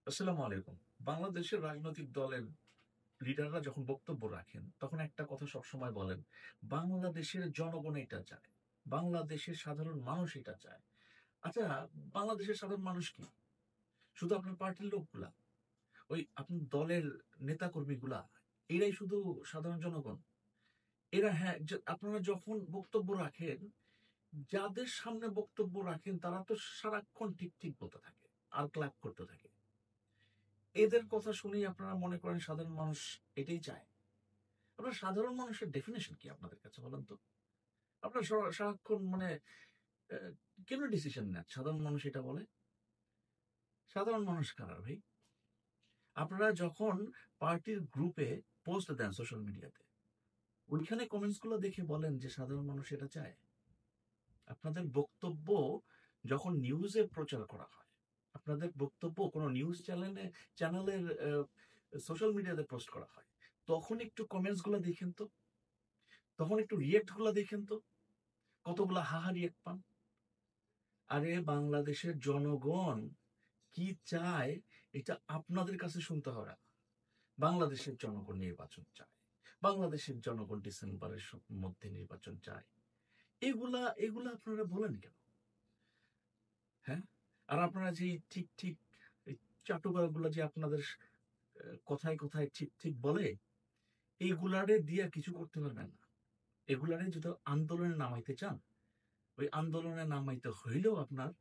আসসালামু আলাইকুম। বাংলাদেশের রাজনৈতিক দলের লিডাররা যখন বক্তব্য রাখেন, তখন একটা কথা সবসময় বলেন, "বাংলাদেশের জনগণ এটা চায়। বাংলাদেশের সাধারণ মানুষ এটা চায়।" আচ্ছা, বাংলাদেশের সাধারণ মানুষ কি? শুধু আপনার পার্টির লোকগুলা? ওই আপনার দলের নেতাকর্মীগুলা? এরাই শুধু সাধারণ জনগণ? এরা হ্যাঁ, আপনারা যখন বক্তব্য রাখেন, যাদের সামনে বক্তব্য রাখেন তারা তো সারাক্ষণ ঠিক, ঠিক বলতে থাকে। আর ক্লাপ করতে থাকে। এদের কথা শুনেই আপনারা মনে করেন সাধারণ মানুষ এটাই চায়? আপনার সাধারণ মানুষের ডেফিনিশন কি আপনাদের কাছে বলেন তো? আপনারা সারাক্ষণ মানে অ্যা কেন ডিসিশন নেন? সাধারণ মানুষ এটা বলে? সাধারণ মানুষ কারা ভাই? আপনারা যখন পার্টির গ্রুপে পোস্ট দেন সোশ্যাল মিডিয়াতে, ওইখানে কমেন্টস গুলো দেখে বলেন যে সাধারণ মানুষ এটা চায়? আপনাদের বক্তব্য যখন নিউজে প্রচার করা হয়, আপনাদের বক্তব্য কোনো নিউজ চ্যানেলের সোশ্যাল মিডিয়াতে পোস্ট করা হয়, তখন একটু কমেন্টস গুলা দেখেন তো, তখন একটু রিঅ্যাক্ট গুলা দেখেন তো, কতগুলা হাহা রিঅ্যাক্ট পান। আরে বাংলাদেশের জনগণ কি চায় এটা আপনাদের কাছে শুনতে হবে না। বাংলাদেশের জনগণ নির্বাচন চায়। বাংলাদেশের জনগণ ডিসেম্বরের মধ্যে নির্বাচন চায়। এগুলা আপনারা বলেন কেন? হ্যাঁ? আর আপনারা যে ঠিক, ঠিক এই চাটুকারগুলা যে আপনাদের কথায়, কথায় ঠিক, ঠিক বলে, এইগুলারে দিয়া কিছু করতে পারবেন না। এগুলারে যদি আন্দোলনে নামাইতে চান, ওই আন্দোলনে নামাইতে হইলেও আপনার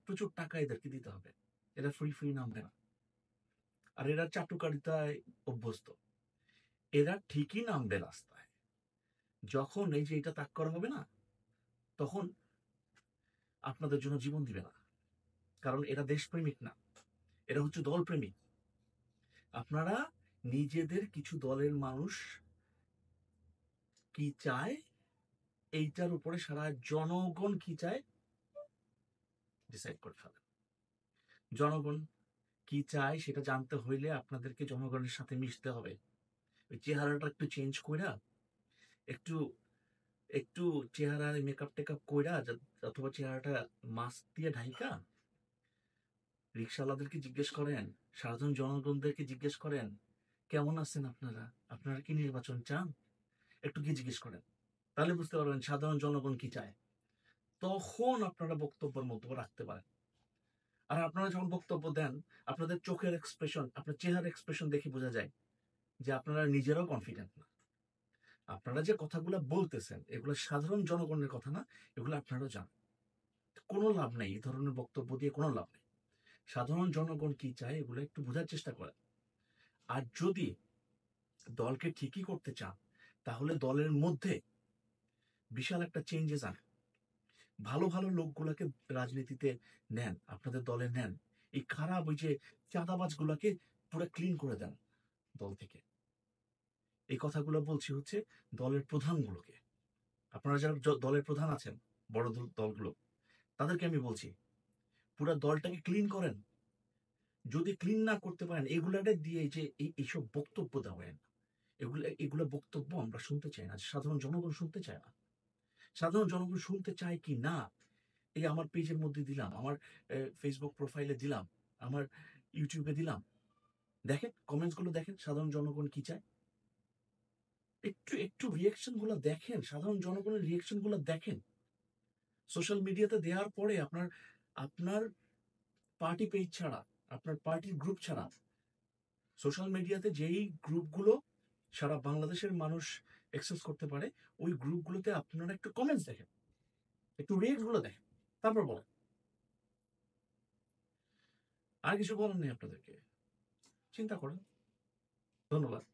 প্রচুর টাকা এদেরকে দিতে হবে। এরা ফ্রি, ফ্রি নামবে না। আর এরা চাটুকারিতায় অভ্যস্ত। এরা ঠিকই নামবে রাস্তায়। যখন এই যে এটা তাক করা হবে না, তখন আপনাদের জন্য জীবন দিবে না। কারণ এরা দেশপ্রেমিক না। এরা হচ্ছে দলপ্রেমিক। আপনারা নিজেদের কিছু দলের মানুষ কি চায়, এইটার উপরে সারা জনগণ কি চায় ডিসাইড করে ফেলেন। জনগণ কি চায় সেটা জানতে হইলে আপনাদেরকে জনগণের সাথে মিশতে হবে। ওই চেহারাটা একটু চেঞ্জ কইরা, একটু একটু চেহারায় মেকআপ-টেকআপ কইরা অথবা চেহারাটা মাস্ক দিয়ে ঢাইকা রিক্শাওয়ালাদেরকে জিজ্ঞেস করেন, সাধারণ জনগণদেরকে জিজ্ঞেস করেন, "কেমন আছেন আপনারা? আপনারা কি নির্বাচন চান?" একটু গিয়ে জিজ্ঞেস করেন। তাহলে বুঝতে পারবেন সাধারণ জনগণ কি চায়। তখন আপনারা বক্তব্যের মধ্যে রাখতে পারেন। আর আপনারা যখন বক্তব্য দেন, আপনাদের চোখের এক্সপ্রেশন, আপনার চেহারার এক্সপ্রেশন দেখে বোঝা যায় যে আপনারা নিজেরাও কনফিডেন্ট না। আপনারা যে কথাগুলা বলতেছেন, এগুলো সাধারণ জনগণের কথা না, এগুলো আপনারাও জানেন। কোনো লাভ নাই। এই ধরনের বক্তব্য দিয়ে কোনো লাভ নেই। সাধারণ জনগণ কি চায় এগুলো একটু বোঝার চেষ্টা করেন। আর যদি দলকে ঠিকই করতে চান, তাহলে দলের মধ্যে বিশাল একটা চেঞ্জেস আনেন। ভালো, ভালো লোকগুলাকে রাজনীতিতে নেন, আপনাদের দলে নেন। এই খারাপ ওই যে চাঁদাবাজগুলাকে পুরা ক্লিন করে দেন দল থেকে। এই কথাগুলো বলছি হচ্ছে দলের প্রধানগুলোকে। আপনারা যারা দলের প্রধান আছেন, বড় দলগুলো, তাদেরকে আমি বলছি, পুরা দলটাকে ক্লিন করেন। যদি ক্লিন না করতে পারেন, এগুলারে দিয়ে যে এইসব বক্তব্য দেওয়েন, এগুলা বক্তব্য আমরা শুনতে চাই না। সাধারণ জনগণ শুনতে চায় না। সাধারণ জনগণ শুনতে চায় কি না, এই আমার পেজের মধ্যে দিলাম, আমার ফেসবুক প্রোফাইলে দিলাম, আমার ইউটিউবে দিলাম। দেখেন, কমেন্টস গুলো দেখেন, সাধারণ জনগণ কি চায়। একটু, একটু রিঅ্যাকশন গুলা দেখেন, সাধারণ জনগণের রিঅ্যাকশন গুলা দেখেন। সোশ্যাল মিডিয়াতে দেওয়ার পরে আপনার আপনার পার্টি পেজ ছাড়া, আপনার পার্টির গ্রুপ ছাড়া, সোশ্যাল মিডিয়াতে যেই গ্রুপগুলো সারা বাংলাদেশের মানুষ অ্যাক্সেস করতে পারে, ওই গ্রুপগুলোতে আপনারা একটু কমেন্টস দেখেন, একটু রিঅ্যাক্ট গুলো দেখেন। তারপর বলেন। আর কিছু বলার নেই আপনাদেরকে। চিন্তা করেন। ধন্যবাদ।